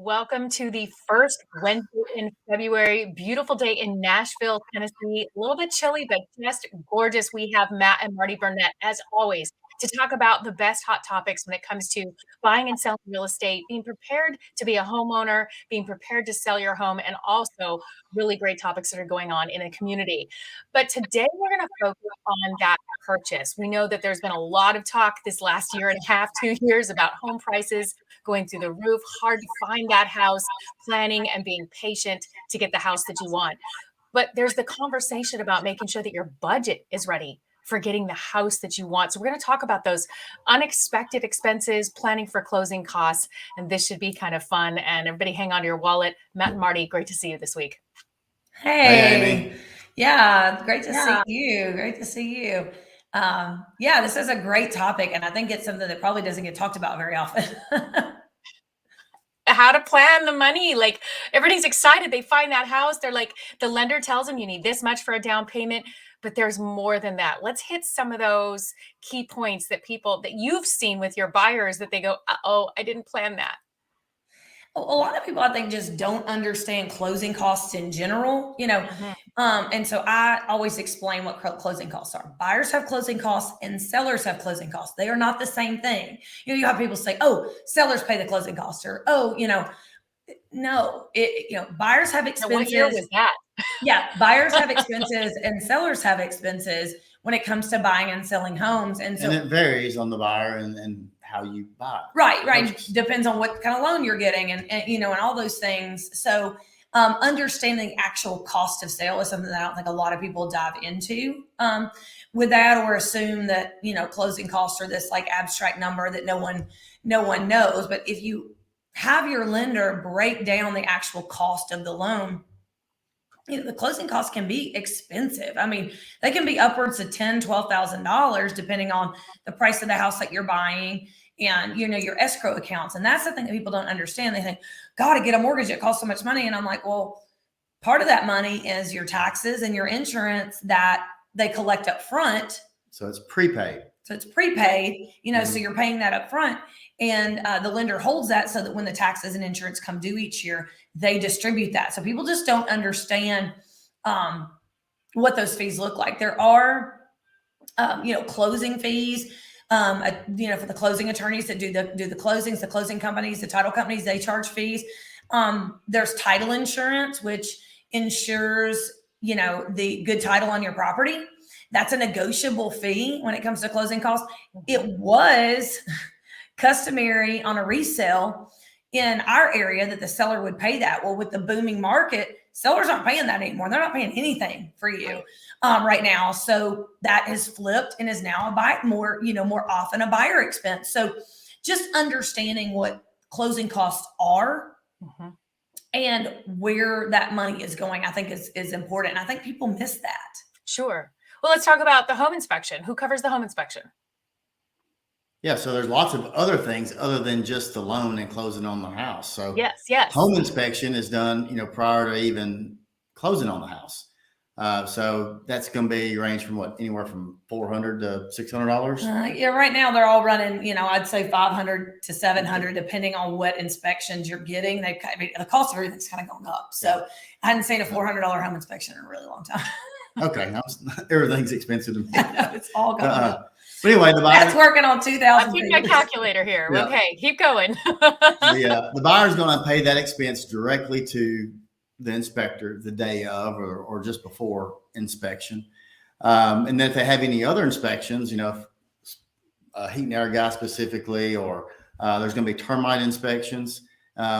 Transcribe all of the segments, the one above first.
welcome to the first Wednesday in February. Beautiful day in Nashville, Tennessee. A little bit chilly, but just gorgeous. We have Matt and Marty Burnett, as always, to talk about the best hot topics when it comes to buying and selling real estate, being prepared to be a homeowner, being prepared to sell your home, and also really great topics that are going on in a community. But today we're going to focus on that purchase. We know that there's been a lot of talk this last year and a half, 2 years about home prices going through the roof, hard to find that house, planning and being patient to get the house that you want. But there's the conversation about making sure that your budget is ready for getting the house that you want. So we're going to talk about those unexpected expenses, planning for closing costs, and this should be kind of fun. And everybody hang on to your wallet. Matt and Marty, great to see you this week. Hey, yeah, great to see you. Great to see you. Yeah, this is a great topic, and I think it's something that probably doesn't get talked about very often. How to plan the money. Like everybody's excited. They find that house. They're like, the lender tells them you need this much for a down payment, but there's more than that. Let's hit some of those key points that you've seen with your buyers that they go, oh, I didn't plan that. A lot of people, I think, just don't understand closing costs in general, and so I always explain what closing costs are. Buyers have closing costs and sellers have closing costs. They are not the same thing. You have people say, oh, sellers pay the closing costs, or, oh, no, buyers have expenses. What year was that? Yeah, buyers have expenses and sellers have expenses when it comes to buying and selling homes. And it varies on the buyer and how you buy. Right. Depends on what kind of loan you're getting and all those things. So understanding the actual cost of sale is something that I don't think a lot of people dive into with that, or assume that, closing costs are this like abstract number that no one knows. But if you have your lender break down the actual cost of the loan, the closing costs can be expensive. I mean, they can be upwards of $10,000, $12,000, depending on the price of the house that you're buying and, your escrow accounts. And that's the thing that people don't understand. They think, God, to get a mortgage, it costs so much money. And I'm like, well, part of that money is your taxes and your insurance that they collect up front. So it's prepaid. So you're paying that up front, and the lender holds that so that when the taxes and insurance come due each year, they distribute that. So people just don't understand what those fees look like. There are, closing fees, for the closing attorneys that do the closings, the closing companies, the title companies, they charge fees. There's title insurance, which insures, the good title on your property. That's a negotiable fee when it comes to closing costs. It was customary on a resale in our area that the seller would pay that. Well, with the booming market, sellers aren't paying that anymore. They're not paying anything for you right now. So that has flipped and is now more often a buyer expense. So just understanding what closing costs are and where that money is going, I think is important. And I think people miss that. Sure. Well, let's talk about the home inspection. Who covers the home inspection? Yeah, so there's lots of other things other than just the loan and closing on the house. So yes. Home inspection is done, prior to even closing on the house. So that's going to be range from anywhere from $400 to $600. Yeah, right now they're all running, I'd say $500 to $700, depending on what inspections you're getting. The cost of everything's kind of going up. So I hadn't seen a $400 home inspection in a really long time. Okay, everything's expensive to me. It's all going up. But anyway, the buyer. That's working on 2,000. I'm keeping my calculator here. Yeah. Okay, keep going. The buyer's going to pay that expense directly to the inspector the day of or just before inspection. And then if they have any other inspections, heat and air guy specifically, or there's going to be termite inspections,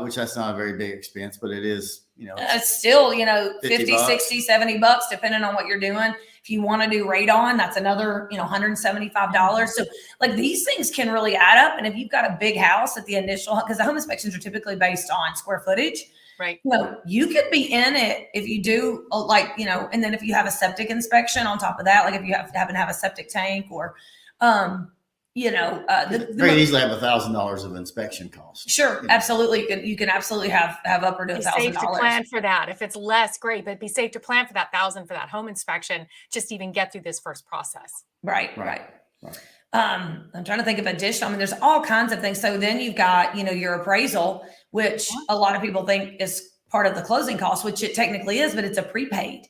which that's not a very big expense, but it is, it's still, 50, 60, $70, depending on what you're doing. If you want to do radon, that's another, $175. So like these things can really add up. And if you've got a big house at the initial, because the home inspections are typily based on square footage, right? You could be in it if you do and then if you have a septic inspection on top of that, like if you happen to have a septic tank or, very easily have $1,000 of inspection costs. Sure, absolutely. You can absolutely have up to $1,000. Safe to plan for that. If it's less, great, but be safe to plan for that $1,000 for that home inspection, just to even get through this first process. Right. I'm trying to think of additional. I mean, there's all kinds of things. So then you've got, your appraisal, which a lot of people think is part of the closing cost, which it technically is, but it's a prepaid.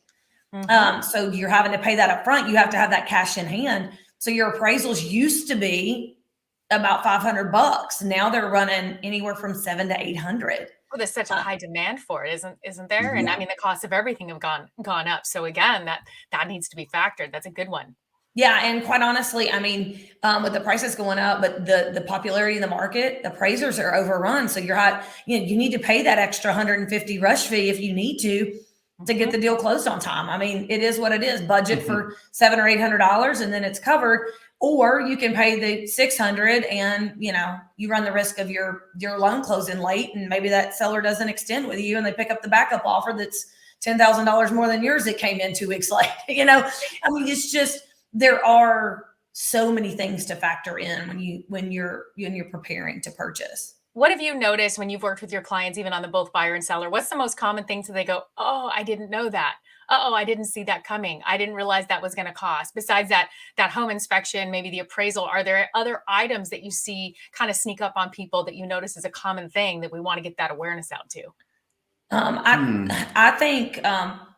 So you're having to pay that up front. You have to have that cash in hand. So your appraisals used to be about $500. Now they're running anywhere from 700 to 800. Well, there's such a high demand for it, isn't there? And I Mhm. mean, the cost of everything have gone up. So again, that needs to be factored. That's a good one. Yeah, and quite honestly, I mean, with the prices going up, but the popularity in the market, appraisers are overrun. So you need to pay that extra 150 rush fee if you need to get the deal closed on time. I mean, it is what it is. Budget for $700 or $800, and then it's covered. Or you can pay the 600, and you run the risk of your loan closing late, and maybe that seller doesn't extend with you, and they pick up the backup offer that's $10,000 more than yours that came in 2 weeks late. I mean, it's just, there are so many things to factor in when you're preparing to purchase. What have you noticed when you've worked with your clients, even on the both buyer and seller? What's the most common things that they go, "Oh, I didn't know that. Oh, I didn't see that coming. I didn't realize that was going to cost." Besides that home inspection, maybe the appraisal, are there other items that you see kind of sneak up on people that you notice is a common thing that we want to get that awareness out to? I think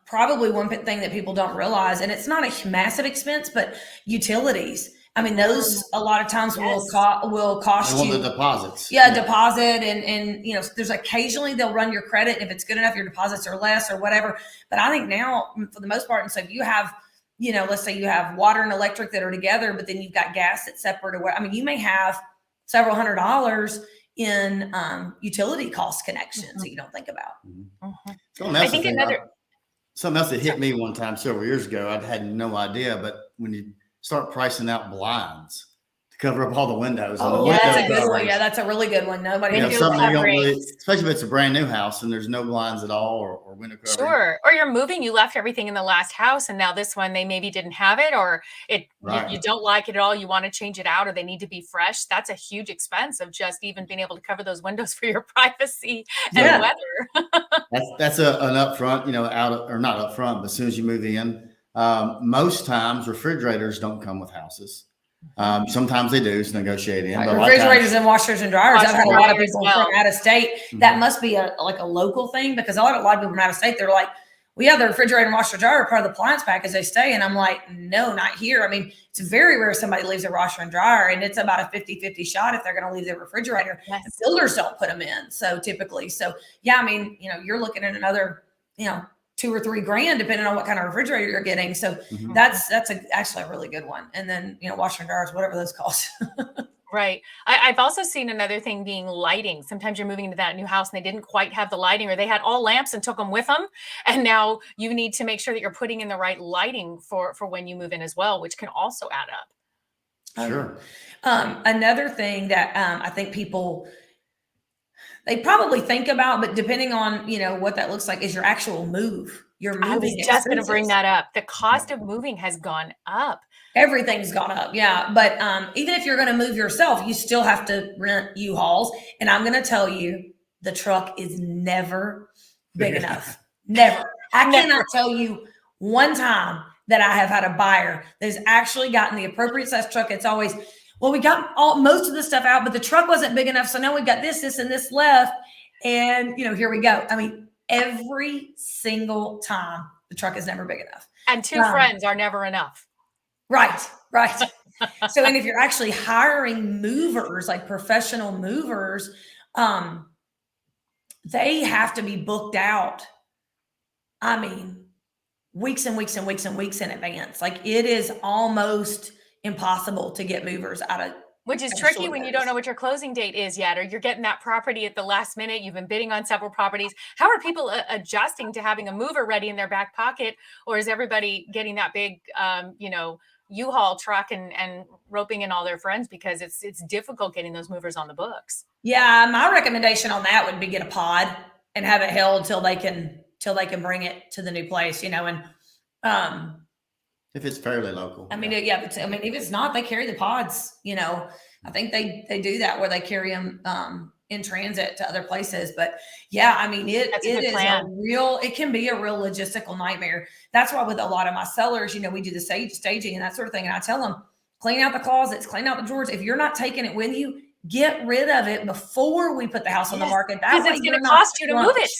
probably one thing that people don't realize, and it's not a massive expense, but utilities. I mean, those a lot of times will cost They want you. the deposits. Yeah, deposit, and there's occasionally they'll run your credit. If it's good enough, your deposits are less or whatever. But I think now, for the most part, and so if you have, let's say you have water and electric that are together, but then you've got gas that's separate, or what. I mean, you may have several $100s in utility cost connections that you don't think about. I think Something else that hit me one time several years ago, I had no idea, but when you start pricing out blinds to cover up all the windows. Yeah, that's a good one. Yeah, that's a really good one. Nobody something you don't really, especially if it's a brand new house and there's no blinds at all or window covering. Sure. Or you're moving, you left everything in the last house, and now this one they maybe didn't have it, or you don't like it at all, you want to change it out, or they need to be fresh. That's a huge expense of just even being able to cover those windows for your privacy and weather. That's an upfront, not upfront, but as soon as you move in. Most times refrigerators don't come with houses. Sometimes they do, it's negotiating. Right. Refrigerators and washers and dryers. I've had a lot of people from out of state. That must be like a local thing, because a lot of people from out of state, they're like, "We have the refrigerator and washer dryer part of the appliance package they stay." And I'm like, "No, not here." I mean, it's very rare somebody leaves their washer and dryer, and it's about a 50-50 shot if they're going to leave their refrigerator. Yes. The builders don't put them in. So typically, yeah, I mean, you're looking at another, $2 or $3 grand, depending on what kind of refrigerator you're getting. So that's actually a really good one. And then, washer and dryers, whatever those cost. Right. I've also seen another thing being lighting. Sometimes you're moving into that new house and they didn't quite have the lighting, or they had all lamps and took them with them. And now you need to make sure that you're putting in the right lighting for when you move in as well, which can also add up. Sure. Another thing that I think they probably think about, but depending on, what that looks like, is your actual move. Your moving I was just going to bring that up. The cost of moving has gone up. Everything's gone up. Yeah. But even if you're going to move yourself, you still have to rent U-Hauls. And I'm going to tell you, the truck is never big enough. Never. I cannot tell you one time that I have had a buyer that's actually gotten the appropriate size truck. It's always, well, we got most of the stuff out, but the truck wasn't big enough. So now we've got this, and this left. And, here we go. I mean, every single time the truck is never big enough. And two friends are never enough. Right. So, and if you're actually hiring movers, like professional movers, they have to be booked out. I mean, weeks and weeks and weeks and weeks in advance. Like, it is almost impossible to get movers out of. Which is tricky when you don't know what your closing date is yet, or you're getting that property at the last minute. You've been bidding on several properties. How are people adjusting to having a mover ready in their back pocket? Or is everybody getting that big, U-Haul truck and roping in all their friends, because it's difficult getting those movers on the books? Yeah, my recommendation on that would be get a pod and have it held till they can bring it to the new place, and if it's fairly local. I mean, if it's not, they carry the pods, I think they do that where they carry them in transit to other places. But yeah, I mean, it can be a real logistical nightmare. That's why with a lot of my sellers, we do the staging and that sort of thing. And I tell them, clean out the closets, clean out the drawers. If you're not taking it with you, get rid of it before we put the house on the market. That Because way it's going you're to not cost you to move it.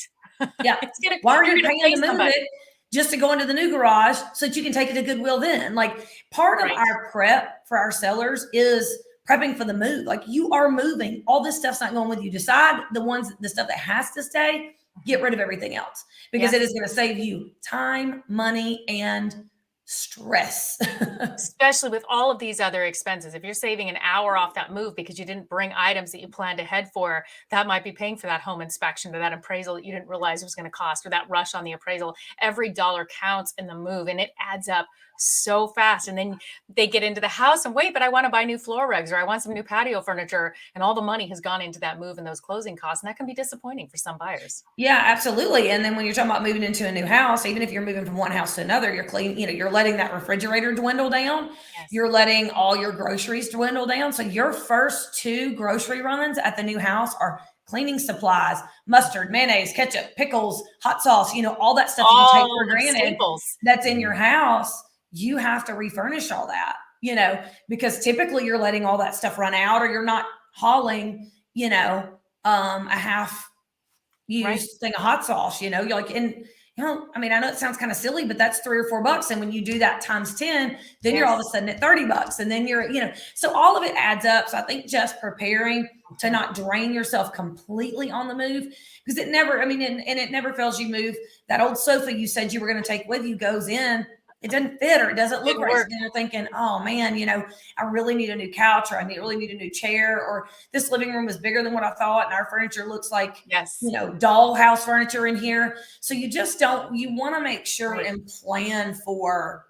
Yeah. It's Why are you're you going to paying pay to move somebody. it just to go into the new garage so that you can take it to Goodwill then? Like, part of Right. our prep for our sellers is prepping for the move. Like, you are moving. All this stuff's not going with you. Decide the stuff that has to stay, get rid of everything else, because it is going to save you time, money, and stress. Especially with all of these other expenses. If you're saving an hour off that move because you didn't bring items that you planned ahead for, that might be paying for that home inspection or that appraisal that you didn't realize was going to cost, or that rush on the appraisal. Every dollar counts in the move, and it adds up so fast. And then they get into the house and wait, but I want to buy new floor rugs, or I want some new patio furniture, and all the money has gone into that move and those closing costs. And that can be disappointing for some buyers. Yeah, absolutely. And then when you're talking about moving into a new house, even if you're moving from one house to another, you're letting that refrigerator dwindle down. Yes. You're letting all your groceries dwindle down. So your first 2 grocery runs at the new house are cleaning supplies, mustard, mayonnaise, ketchup, pickles, hot sauce, all that stuff you take for granted staples that's in your house. You have to refurnish all that, because typically you're letting all that stuff run out, or you're not hauling, a half used thing of hot sauce. You're like, I mean, I know it sounds kind of silly, but that's $3 or $4. And when you do that times 10, then you're all of a sudden at $30. And then so all of it adds up. So I think just preparing to not drain yourself completely on the move, because it never, and it never fails. You move that old sofa you said you were going to take with you, goes in, it doesn't fit, or it doesn't look right. So then you're thinking, oh man, I really need a new couch, or really need a new chair, or this living room is bigger than what I thought, and our furniture looks like, dollhouse furniture in here. So you want to make sure and plan for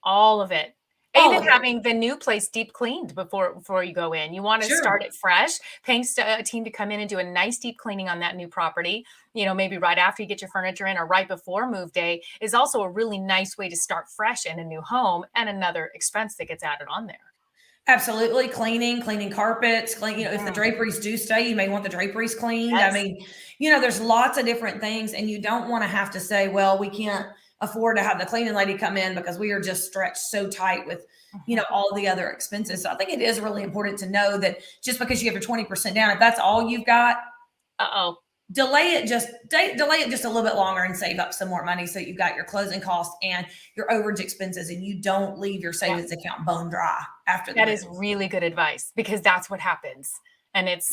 all of it. Even having the new place deep cleaned before you go in. You want to start it fresh, paying a team to come in and do a nice deep cleaning on that new property, maybe right after you get your furniture in or right before move day, is also a really nice way to start fresh in a new home, and another expense that gets added on there. Absolutely. Cleaning carpets, if the draperies do stay, you may want the draperies cleaned. Yes. I mean, there's lots of different things, and you don't want to have to say, well, we can't afford to have the cleaning lady come in because we are just stretched so tight with, all the other expenses. So I think it is really important to know that just because you have your 20% down, if that's all you've got, delay it just a little bit longer and save up some more money, so you've got your closing costs and your overage expenses, and you don't leave your savings account bone dry after that. That is really good advice, because that's what happens. And it's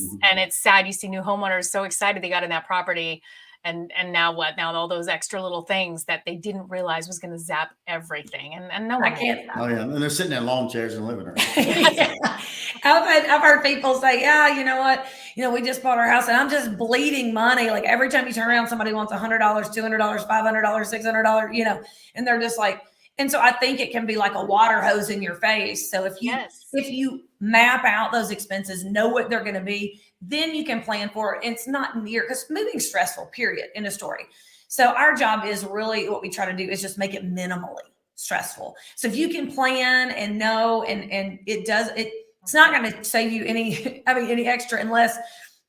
sad. You see new homeowners so excited they got in that property, and now what? Now all those extra little things that they didn't realize was going to zap everything, and no one can't. Oh yeah, and they're sitting in lawn chairs in the living room. I've heard people say, yeah, you know what? We just bought our house and I'm just bleeding money. Like, every time you turn around, somebody wants $100, $200, $500, $600, and they're just like, and so I think it can be like a water hose in your face. So if you map out those expenses, know what they're going to be, then you can plan for it. It's not because moving's stressful, period, in a story. So our job is really, what we try to do is just make it minimally stressful. So if you can plan and know, and it's not going to save you any extra, unless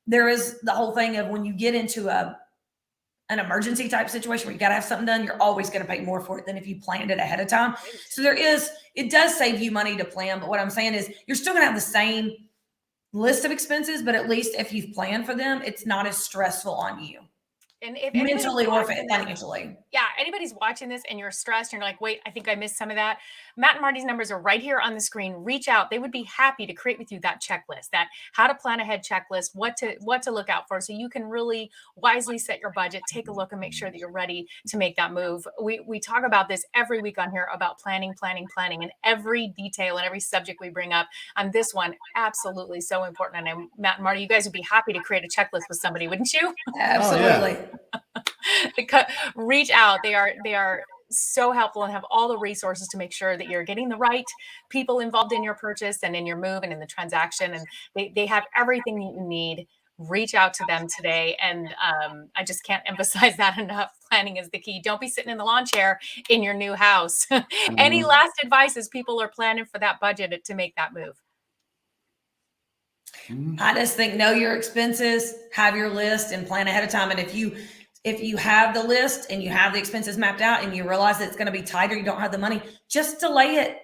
there is the whole thing of when you get into an emergency type situation where you got to have something done, you're always going to pay more for it than if you planned it ahead of time. So it does save you money to plan. But what I'm saying is, you're still going to have the same list of expenses, but at least if you've planned for them, it's not as stressful on you. And if mentally or financially. Yeah, anybody's watching this and you're stressed and you're like, wait, I think I missed some of that. Matt and Marty's numbers are right here on the screen. Reach out. They would be happy to create with you that checklist, that how to plan ahead checklist, what to look out for, so you can really wisely set your budget, take a look, and make sure that you're ready to make that move. We talk about this every week on here about planning, and every detail and every subject we bring up. On this one, absolutely so important. And Matt and Marty, you guys would be happy to create a checklist with somebody, wouldn't you? Absolutely. Reach out. They are so helpful and have all the resources to make sure that you're getting the right people involved in your purchase and in your move and in the transaction. And they have everything you need. Reach out to them today. And I just can't emphasize that enough. Planning is the key. Don't be sitting in the lawn chair in your new house. Any last advice as people are planning for that budget to make that move? I just think, know your expenses, have your list, and plan ahead of time. And if you have the list and you have the expenses mapped out and you realize that it's going to be tight, or you don't have the money, just delay it.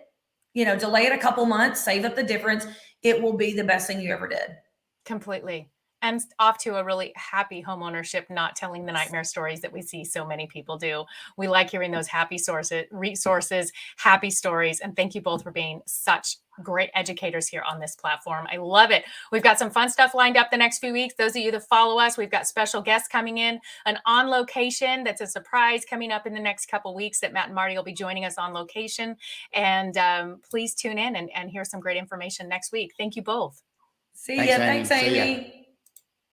Delay it a couple months, save up the difference. It will be the best thing you ever did. Completely. And off to a really happy homeownership, not telling the Yes. nightmare stories that we see so many people do. We like hearing those happy resources, happy stories. And thank you both for being such great educators here on this platform. I love it. We've got some fun stuff lined up the next few weeks. Those of you that follow us, we've got special guests coming in, an on location that's a surprise coming up in the next couple weeks that Matt and Marty will be joining us on location. And please tune in and hear some great information next week. Thank you both. See Thanks, ya. Amy. Thanks, See ya. Amy.